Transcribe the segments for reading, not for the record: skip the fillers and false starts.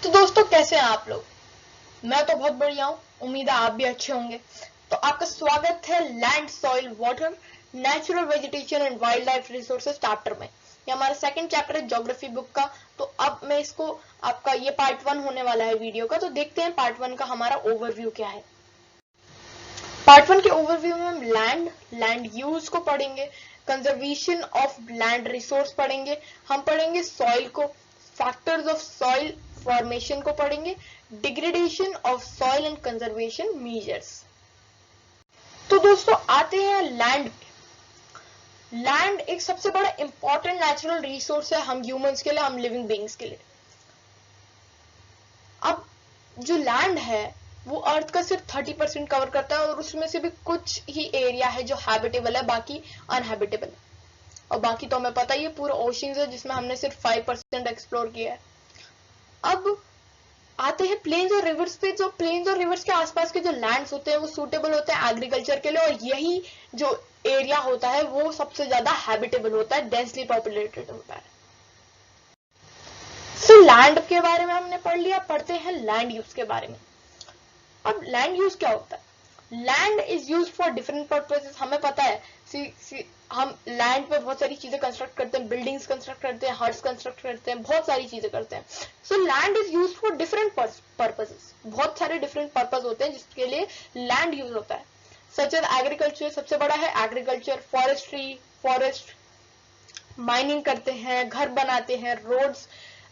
तो दोस्तों कैसे हैं आप लोग। मैं तो बहुत बढ़िया हूँ, उम्मीद है आप भी अच्छे होंगे। तो आपका स्वागत है land soil water natural vegetation and wild life resources chapter में। ये हमारा सेकंड चैप्टर है ज्योग्राफी बुक का। तो अब मैं इसको आपका ये पार्ट 1 होने वाला है वीडियो का। तो देखते हैं पार्ट 1 का हमारा ओवरव्यू क्या है। पार्ट 1 के ओवरव्यू में हम लैंड यूज को पढ़ेंगे, कंजर्वेशन ऑफ लैंड रिसोर्स पढ़ेंगे, हम पढ़ेंगे सॉइल को, फैक्टर्स ऑफ सॉइल फॉर्मेशन को पढ़ेंगे, degradation of soil and conservation measures. तो दोस्तों आते हैं लैंड पे। लैंड एक सबसे बड़ा इंपॉर्टेंट नेचुरल रिसोर्स है हम ह्यूमंस के लिए, हम लिविंग बीइंग्स के लिए। अब जो लैंड है वो अर्थ का सिर्फ 30% कवर करता है और उसमें से भी कुछ ही एरिया है जो हैबिटेबल है, बाकी अनहैबिटेबल है। और बाकी तो हमें पता ही है पूरा ओशियंस है जिसमें हमने सिर्फ 5% एक्सप्लोर किया है। अब आते हैं प्लेन्स और रिवर्स पे। जो प्लेन्स और रिवर्स के आसपास के जो लैंड्स होते हैं वो सूटेबल होते हैं एग्रीकल्चर के लिए, और यही जो एरिया होता है वो सबसे ज्यादा हैबिटेबल होता है, डेंसली पॉपुलेटेड होता है। सो लैंड के बारे में हमने पढ़ लिया, पढ़ते हैं लैंड यूज के बारे में। अब लैंड यूज क्या होता है? Land is use for different purposes. हमें पता है हम लैंड पे बहुत सारी चीजें कंस्ट्रक्ट करते हैं, बिल्डिंग्स कंस्ट्रक्ट करते हैं, हट्स कंस्ट्रक्ट करते हैं, बहुत सारी चीजें करते हैं। So land is use for different purposes. बहुत सारे डिफरेंट पर्पस होते हैं जिसके लिए लैंड यूज होता है। सच एज एग्रीकल्चर सबसे बड़ा है, एग्रीकल्चर, फॉरेस्ट्री, फॉरेस्ट माइनिंग करते हैं, घर बनाते हैं, रोड्स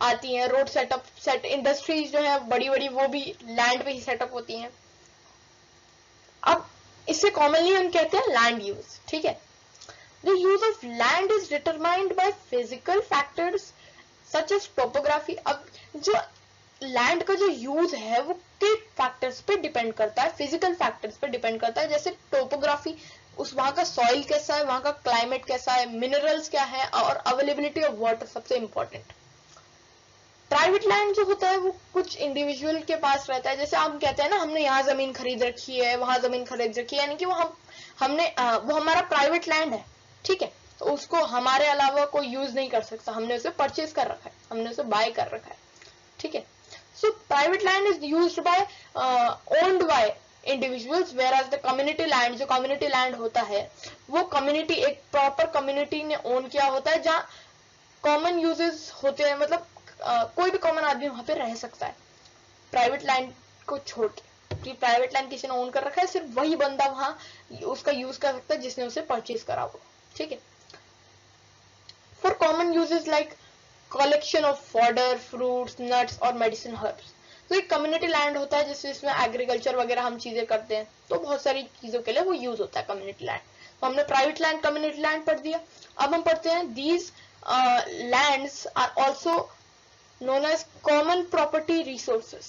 आती हैं, रोड सेट इंडस्ट्रीज जो है बड़ी बड़ी वो भी लैंड पे ही सेटअप होती हैं। अब इससे कॉमनली हम कहते हैं लैंड यूज, ठीक है। The use of land is determined by physical factors such as topography. अब जो लैंड का जो यूज है वो किन फैक्टर्स पे डिपेंड करता है? फिजिकल फैक्टर्स पे डिपेंड करता है, जैसे टोपोग्राफी, उस वहां का सॉइल कैसा है, वहां का क्लाइमेट कैसा है, मिनरल्स क्या है, और अवेलेबिलिटी ऑफ वाटर सबसे इंपॉर्टेंट। प्राइवेट लैंड जो होता है वो कुछ इंडिविजुअल के पास रहता है। जैसे हम कहते हैं ना, हमने यहाँ जमीन खरीद रखी है, वहां जमीन खरीद रखी है, यानी कि वो वो हमारा प्राइवेट लैंड है, ठीक है। तो उसको हमारे अलावा कोई यूज नहीं कर सकता, हमने उसे परचेज कर रखा है, हमने उसे बाय कर रखा है, ठीक है। So private land is used by owned by individuals, whereas the community land, जो कम्युनिटी लैंड होता है वो कम्युनिटी, एक प्रॉपर कम्युनिटी ने ओन किया होता है, जहाँ कॉमन यूजेस होते हैं, मतलब कोई भी कॉमन आदमी वहां पे रह सकता है प्राइवेट लैंड को छोड़ के। प्राइवेट लैंड किसी ने ओन कर रखा है, सिर्फ वही बंदा वहां उसका यूज कर सकता है जिसने उसे परचेज करा हो, ठीक है। For common uses like collection of fodder, fruits, nuts और मेडिसिन हर्ब्स। तो एक कम्युनिटी लैंड होता है जिसमें एग्रीकल्चर वगैरह हम चीजें करते हैं, तो बहुत सारी चीजों के लिए वो यूज होता है कम्युनिटी लैंड। तो हमने प्राइवेट लैंड, कम्युनिटी लैंड पढ़ दिया। अब हम पढ़ते हैं these lands are also known as common property resources।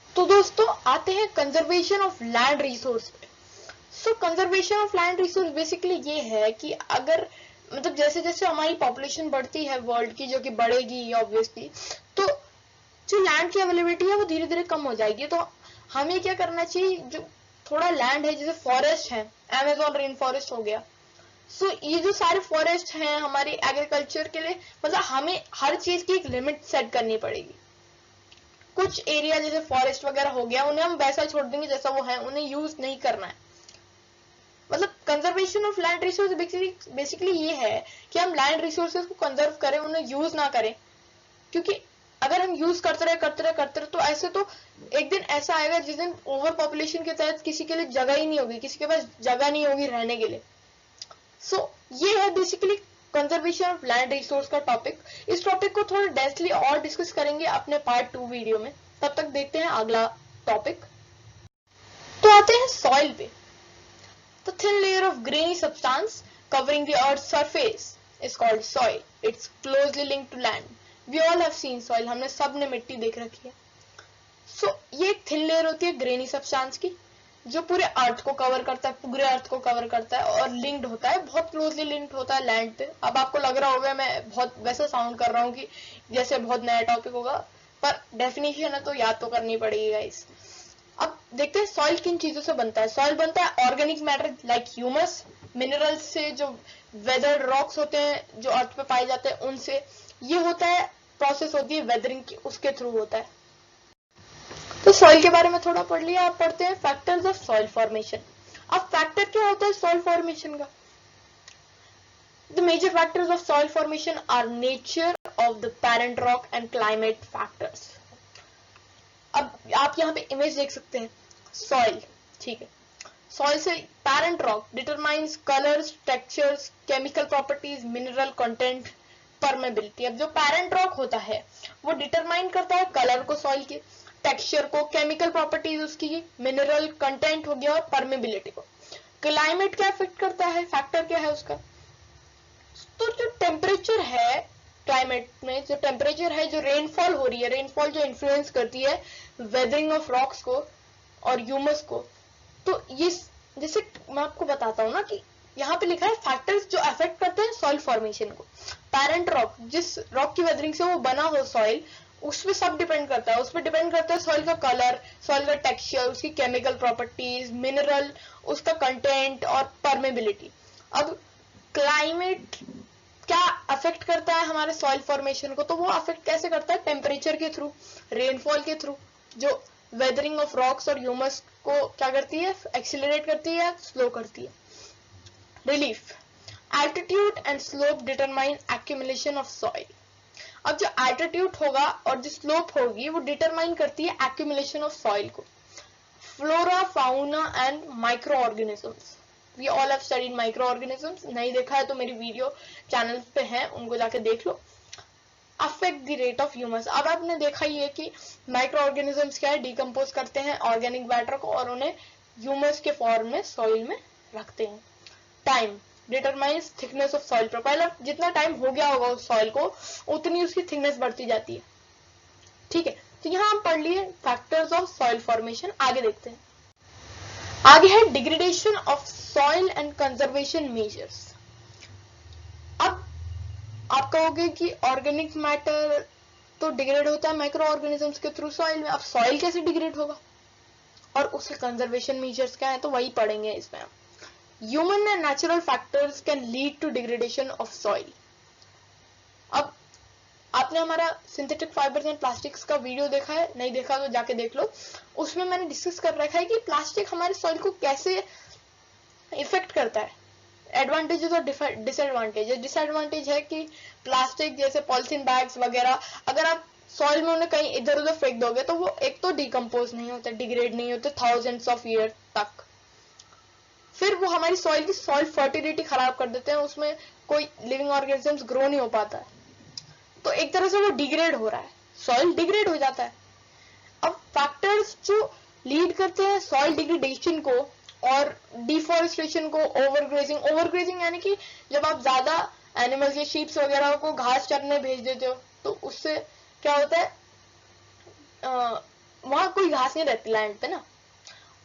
तो दोस्तों आते हैं कंजर्वेशन ऑफ लैंड रिसोर्स पे। So conservation of land resource basically ये है कि अगर मतलब जैसे जैसे हमारी पॉपुलेशन बढ़ती है वर्ल्ड की, जो कि बढ़ेगी ऑब्वियसली, तो जो लैंड की अवेलेबिलिटी है वो धीरे धीरे कम हो जाएगी। तो हमें क्या करना चाहिए, जो थोड़ा लैंड है, जैसे फॉरेस्ट है, अमेजोन रेन फॉरेस्ट हो गया, सो ये जो सारे फॉरेस्ट हैं हमारे एग्रीकल्चर के लिए, मतलब हमें हर चीज की एक लिमिट सेट करनी पड़ेगी। कुछ एरिया जैसे फॉरेस्ट वगैरह हो गया, उन्हें हम वैसा छोड़ देंगे जैसा वो है, उन्हें यूज नहीं करना है। मतलब conservation of land resource basically ये है कि हम लैंड रिसोर्सेज को कंजर्व करें, उन्हें यूज ना करें। क्योंकि अगर हम यूज करते रहे तो ऐसे तो एक दिन ऐसा आएगा जिस दिन ओवर पॉपुलेशन के तहत किसी के लिए जगह ही नहीं होगी, किसी के पास जगह नहीं होगी रहने के लिए। सो ये है basically conservation of land resource का टॉपिक। इस टॉपिक को थोड़ा डेप्थली और डिस्कस करेंगे अपने पार्ट 2 वीडियो में। तब तक देखते हैं अगला टॉपिक। तो आते हैं सॉइल पे। The thin layer of grainy substance covering the earth surface is called soil. It's closely linked to land. We all have seen soil, हमने सबने मिट्टी देख रखी है। सो ये एक थिन लेयर होती है ग्रेनी सब्सटेंस की, जो पूरे अर्थ को कवर करता है, पूरे अर्थ को कवर करता है और लिंक्ड होता है, बहुत क्लोजली लिंक्ड होता है लैंड पे। अब आपको लग रहा होगा मैं बहुत वैसा साउंड कर रहा हूँ कि जैसे बहुत नया टॉपिक होगा, पर डेफिनेशन है तो याद तो करनी पड़ेगी गाइस। अब देखते हैं सॉइल किन चीजों से बनता है। सॉइल बनता है organic matter like humus, minerals से, जो वेदर रॉक्स होते हैं जो अर्थ पे पाए जाते हैं उनसे। ये होता है प्रोसेस होती है वेदरिंग की, उसके थ्रू होता है। तो सॉइल के बारे में थोड़ा पढ़ लिया, आप पढ़ते हैं फैक्टर्स ऑफ सॉइल फॉर्मेशन। अब फैक्टर क्या होता है सॉइल फॉर्मेशन का? The major factors of soil formation are nature of the parent rock and climate factors. अब आप यहाँ पे इमेज देख सकते हैं सॉइल, ठीक है। सॉइल से parent rock determines colours, textures, chemical properties, mineral content, permeability. अब जो पैरेंट रॉक होता है वो डिटरमाइन करता है कलर को, सॉइल के टेक्सचर को, केमिकल प्रॉपर्टीज उसकी, मिनरल कंटेंट हो गया और परमेबिलिटी को। क्लाइमेट क्या इफेक्ट करता है, फैक्टर क्या है उसका? तो जो टेम्परेचर है क्लाइमेट में, जो टेम्परेचर है, जो रेनफॉल हो रही है, रेनफॉल जो इन्फ्लुएंस करती है वेदरिंग ऑफ रॉक्स को और ह्यूमस को। तो ये जैसे मैं आपको बताता हूँ ना कि यहाँ पे लिखा है फैक्टर्स जो अफेक्ट करते हैं सॉइल फॉर्मेशन को। पैरेंट रॉक, जिस रॉक की वेदरिंग से वो बना हो सॉइल, उसमें सब डिपेंड करता है। उसमें डिपेंड करता है सॉइल का कलर, सॉइल का टेक्सचर, उसकी केमिकल प्रॉपर्टीज, मिनरल, उसका कंटेंट और परमेबिलिटी। अब क्लाइमेट क्या अफेक्ट करता है हमारे सॉइल फॉर्मेशन को? तो वो अफेक्ट कैसे करता है? टेम्परेचर के थ्रू, रेनफॉल के थ्रू, जो वेदरिंग ऑफ रॉक्स और ह्यूमस को क्या करती है, एक्सीलरेट करती है या स्लो करती है। Relief, altitude and slope determine accumulation of soil. अब जो एल्टीट्यूड होगा और जो स्लोप होगी वो डिटरमाइन करती है एक्यूमुलेशन ऑफ सॉइल को। Flora, fauna and micro organisms, we all have studied micro organisms. नहीं देखा है तो मेरी वीडियो चैनल पे है, उनको जाके देख लो। Affect the rate of humus. अब आपने देखा ही है कि माइक्रो ऑर्गेनिजम्स क्या है, डिकम्पोज करते हैं ऑर्गेनिक मैटर को और उन्हें ह्यूमस के फॉर्म में सॉइल में रखते हैं। Time determines thickness of soil profile. अब जितना टाइम हो गया होगा उस सॉइल को उतनी उसकी थिकनेस बढ़ती जाती है, ठीक है। तो यहाँ हम पढ़ लिए फैक्टर्स ऑफ सॉइल फॉर्मेशन। आगे देखते हैं, आगे है degradation of soil and conservation measures. अब आप कहोगे कि ऑर्गेनिक मैटर तो डिग्रेड होता है माइक्रो ऑर्गेनिजम्स के थ्रू सॉइल में, अब सॉइल कैसे डिग्रेड होगा और उसके कंजर्वेशन मेजर्स क्या है, तो वही पढ़ेंगे इसमें। Human and natural factors can lead to degradation of soil. अब आपने हमारा सिंथेटिक फाइबर्स एंड प्लास्टिक्स का वीडियो देखा है, नहीं देखा तो जाके देख लो। उसमें मैंने डिस्कस कर रखा है कि प्लास्टिक हमारे सॉइल को कैसे इफेक्ट करता है, एडवांटेजेस और डिसएडवांटेजेस। डिसएडवांटेज है कि प्लास्टिक जैसे पॉलिथीन बैग्स वगैरह अगर आप सॉइल में उन्हें कहीं इधर उधर फेंक दोगे तो वो एक तो डिकम्पोज नहीं होते, डिग्रेड नहीं होते थाउजेंड्स ऑफ ईयर तक। फिर वो हमारी सॉइल की सॉइल फर्टिलिटी खराब कर देते हैं, उसमें कोई लिविंग ऑर्गेनिजम्स ग्रो नहीं हो पाता है। तो एक तरह से वो डिग्रेड हो रहा है, सॉइल डिग्रेड हो जाता है। अब फैक्टर्स जो लीड करते हैं सॉइल डिग्रेडेशन को और डिफॉरेस्टेशन को, ओवरग्रेजिंग यानी कि जब आप ज्यादा एनिमल्स या शीप्स वगैरह को घास चरने भेज देते हो तो उससे क्या होता है, वहां कोई घास नहीं रहती लैंड पे ना।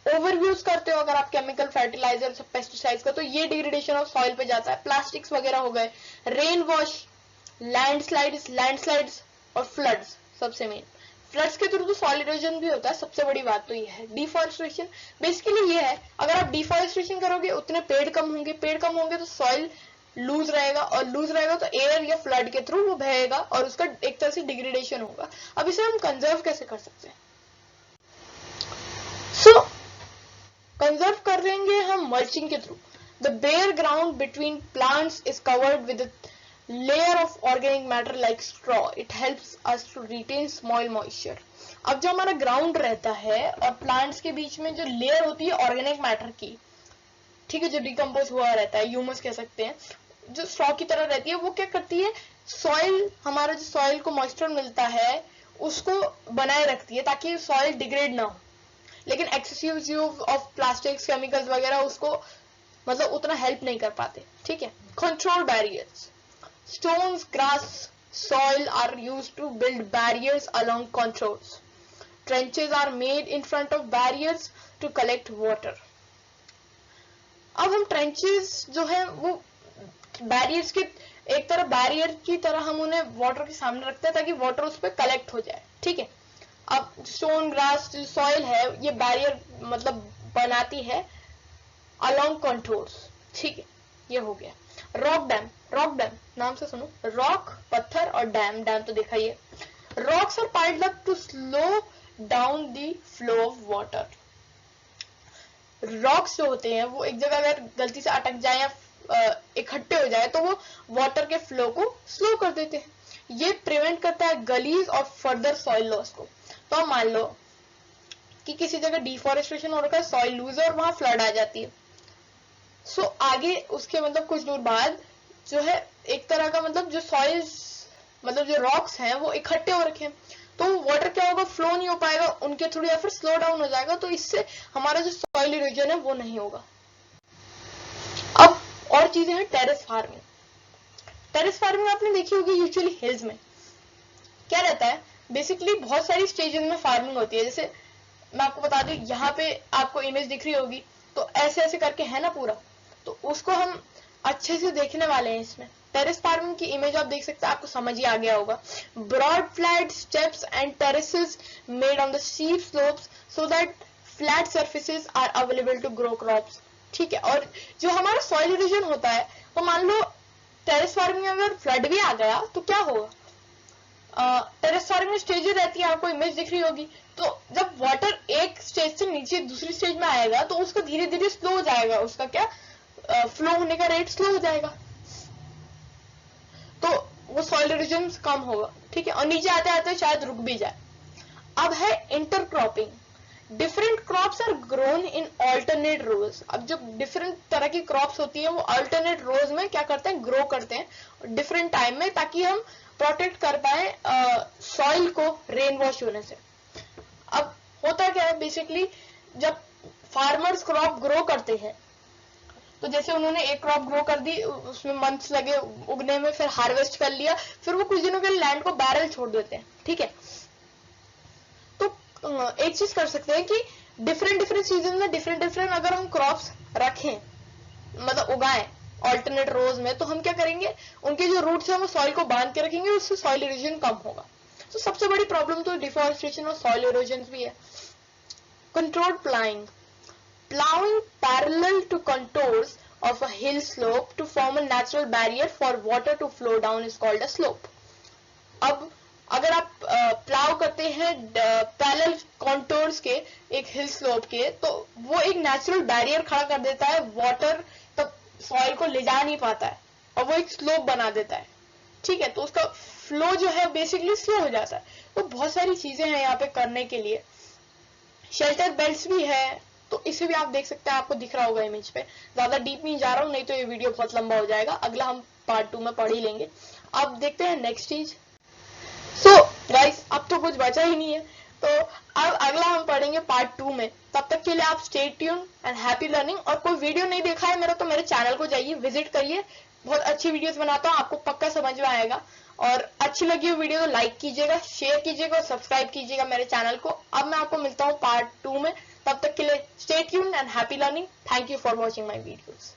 ओवर यूज करते हो अगर आप केमिकल फर्टिलाइजर पेस्टिसाइड्स का, तो ये डिग्रेडेशन ऑफ सॉइल पे जाता है। प्लास्टिक्स वगैरह हो गए, रेन वॉश, लैंडस्लाइड्स और फ्लड्स। सबसे मेन फ्लड्स के थ्रू तो सॉइल इरोजन भी होता है। सबसे बड़ी बात तो ये है डिफॉरेस्टेशन। बेसिकली ये है अगर आप डिफॉरेस्टेशन करोगे उतने पेड़ कम होंगे तो सॉइल लूज रहेगा और लूज रहेगा तो एयर या फ्लड के थ्रू वो बहेगा और उसका एक तरह से डिग्रेडेशन होगा। अब इसे हम कंजर्व कैसे कर सकते हैं? सो कंजर्व करेंगे हम मल्चिंग के through. The bare ground between plants is covered with layer of organic matter like straw. It helps us to retain small moisture. अब जो हमारा ग्राउंड रहता है और प्लांट्स के बीच में जो लेयर होती है ऑर्गेनिक मैटर की, ठीक है, जो डिकम्पोज हुआ रहता है, ह्यूमस कह सकते हैं, जो स्ट्रॉ की तरह रहती है, वो क्या करती है सॉइल, हमारा जो सॉइल को मॉइस्चर मिलता है उसको बनाए रखती है ताकि सॉइल डिग्रेड ना हो। लेकिन excessive use of plastics, chemicals वगैरह उसको मतलब उतना हेल्प नहीं कर पाते, ठीक है। Control barriers, stones, grass, soil are used to build barriers along contours. Trenches are made in front of barriers to collect water. अब हम ट्रेंचेस जो है वो बैरियर्स के एक तरह बैरियर की तरह हम उन्हें वाटर के सामने रखते हैं ताकि वाटर उस पर कलेक्ट हो जाए, ठीक है। अब स्टोन, ग्रास, जो सॉइल है ये बैरियर मतलब बनाती है अलोंग कंटूर्स, ठीक है, ये हो गया। रॉक डैम नाम से सुनो, रॉक पत्थर और डैम तो देखा ही है। Rocks are piled up to slow down the flow of water. Rocks जो होते हैं वो एक जगह अगर गलती से अटक जाए या इकट्ठे हो जाए तो वो वाटर के फ्लो को स्लो कर देते हैं। ये प्रिवेंट करता है गलीज और फर्दर सॉइल लॉस को। तो मान लो कि किसी जगह डिफॉरेस्टेशन हो रखा है, सॉइल लूज है और वहां फ्लड आ जाती है। सो आगे उसके मतलब कुछ दूर बाद जो है एक तरह का मतलब जो सॉइल्स मतलब जो रॉक्स हैं वो इकट्ठे हो रखे हैं, तो वाटर क्या होगा, फ्लो नहीं हो पाएगा उनके थ्रू या फिर स्लो डाउन हो जाएगा, तो इससे हमारा जो सॉइल इरोजन है वो नहीं होगा। अब और चीजें हैं टेरेस फार्मिंग। टेरेस फार्मिंग आपने देखी होगी यूजुअली हिल्स में। क्या रहता है बेसिकली बहुत सारी स्टेजेस में फार्मिंग होती है। जैसे मैं आपको बता दूं, यहाँ पे आपको इमेज दिख रही होगी तो ऐसे ऐसे करके है ना पूरा, तो उसको हम अच्छे से देखने वाले हैं इसमें। टेरेस फार्मिंग की इमेज आप देख सकते हैं, आपको समझ ही आ गया होगा। Broad flat steps and terraces made on the steep slopes so that flat surfaces are available to grow crops. ठीक है, और जो हमारा सॉइल इरोजन होता है, तो मान लो टेरेस फार्मिंग में अगर फ्लड भी आ गया तो क्या होगा, टेरेस फार्मिंग में स्टेजेस रहती है, आपको इमेज दिख रही होगी। तो जब वाटर एक स्टेज से नीचे दूसरी स्टेज में आएगा तो उसका धीरे धीरे स्लो हो जाएगा, उसका क्या फ्लो होने का रेट स्लो हो जाएगा, तो वो सॉइल इरोजन कम होगा। ठीक है, और नीचे आते आते शायद रुक भी जाए। अब है intercropping. Different crops are grown in alternate rows. अब जो डिफरेंट तरह की क्रॉप्स होती है वो ऑल्टरनेट रोज में क्या करते हैं, ग्रो करते हैं डिफरेंट टाइम में, ताकि हम प्रोटेक्ट कर पाए सॉइल को रेन वॉश होने से। अब होता क्या है बेसिकली, जब फार्मर्स क्रॉप ग्रो करते हैं तो जैसे उन्होंने एक क्रॉप ग्रो कर दी, उसमें मंथ्स लगे उगने में, फिर हार्वेस्ट कर लिया, फिर वो कुछ दिनों के लिए लैंड को बैरल छोड़ देते हैं। ठीक है, तो एक चीज कर सकते हैं कि डिफरेंट सीजन में डिफरेंट अगर हम क्रॉप्स रखें मतलब उगाएं ऑल्टरनेट रोज में, तो हम क्या करेंगे, उनके जो रूट्स है वो सॉइल को बांध के रखेंगे, उससे सॉइल इरोजन कम होगा। तो सबसे बड़ी प्रॉब्लम तो डिफॉरेस्टेशन और सॉइल इरोजन भी है। Controlled प्लाइंग। Plowing parallel to contours of a hill slope to form a natural barrier for water to flow down is called a slope. अब अगर आप प्लाव करते हैं पैरेलल कॉन्टोर्स के एक हिल स्लोप के, तो वो एक नेचुरल बैरियर खड़ा कर देता है, वाटर तब सॉइल को ले जा नहीं पाता है और वो एक स्लोप बना देता है। ठीक है, तो उसका फ्लो जो है बेसिकली स्लो हो जाता है। तो बहुत सारी चीजें हैं यहाँ पे करने के लिए। शेल्टर बेल्ट्स भी है, तो इसे भी आप देख सकते हैं, आपको दिख रहा होगा इमेज पे। ज्यादा डीप नहीं जा रहा हूँ, नहीं तो ये वीडियो बहुत लंबा हो जाएगा, अगला हम पार्ट 2 में पढ़ ही लेंगे। अब देखते हैं नेक्स्ट चीज। सो गाइस, अब तो कुछ बचा ही नहीं है, तो अब अगला हम पढ़ेंगे पार्ट 2 में। तब तक के लिए आप stay tune and happy learning. और कोई वीडियो नहीं देखा है मेरा तो मेरे चैनल को जाइए, विजिट करिए, बहुत अच्छी वीडियोस बनाता हूँ, आपको पक्का समझ में आएगा। और अच्छी लगी हो वीडियो तो लाइक कीजिएगा, शेयर कीजिएगा और सब्सक्राइब कीजिएगा मेरे चैनल को। अब मैं आपको मिलता हूँ पार्ट 2 में, तब तक के लिए stay tuned and happy learning. Thank you for watching my videos.